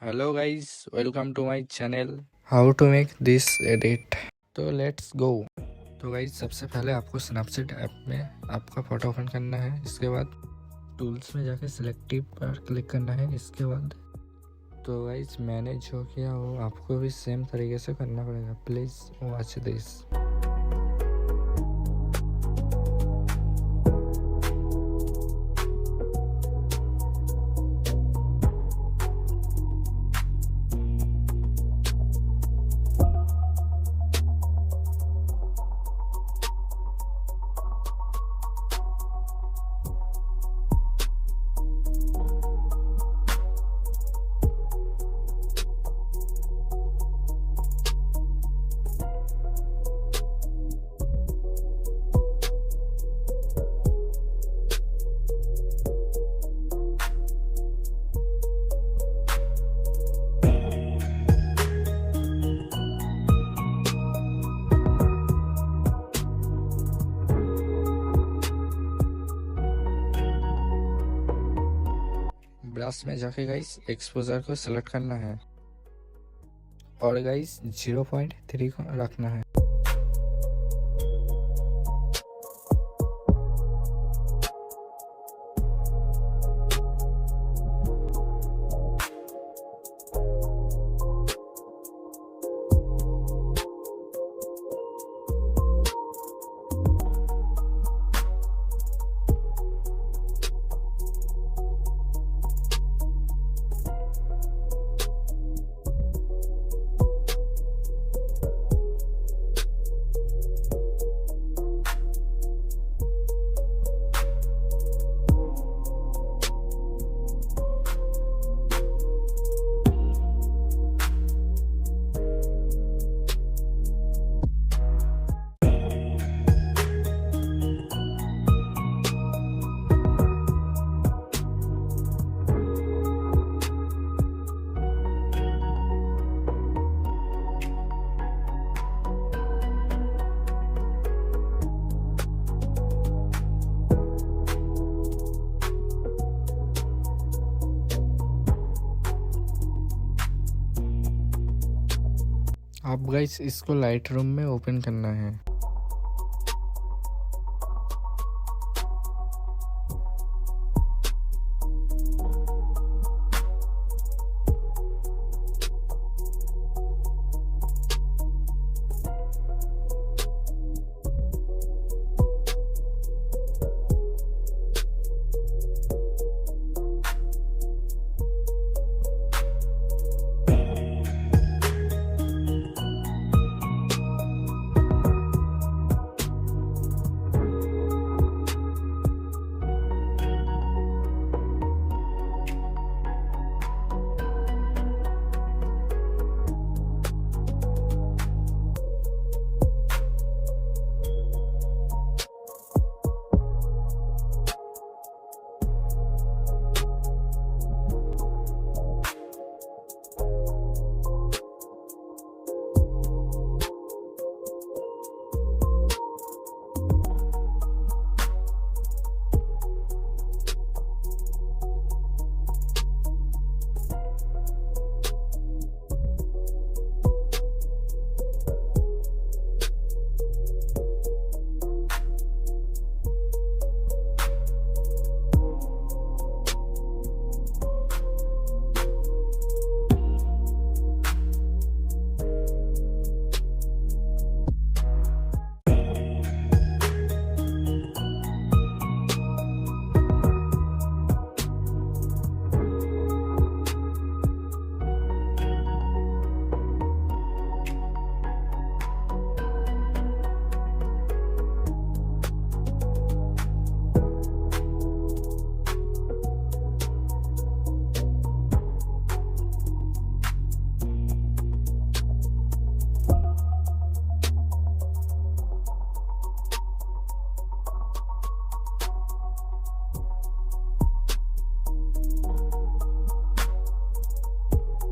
Hello guys, welcome to my channel how to make this edit. तो let's go. तो guys सबसे पहले आपको स्नैपसीड ऐप में आपका फ़ोटो ओपन करना है। इसके बाद टूल्स में जाके सिलेक्टिव पर क्लिक करना है। इसके बाद तो गाइज मैंने जो किया वो आपको भी सेम तरीके से करना पड़ेगा। Please watch this. ब्रश में जाके गाइस एक्सपोजर को सिलेक्ट करना है और गाइस 0.3 को रखना है। अब गाइस इसको लाइटरूम में ओपन करना है।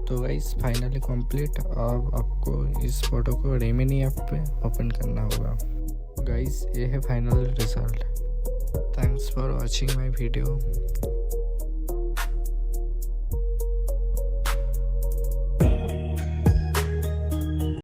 तो गाइस फाइनली कंप्लीट। अब आपको इस फोटो को रेमिनी ऐप पे ओपन करना होगा। गाइस ये है final result. Thanks for watching my video.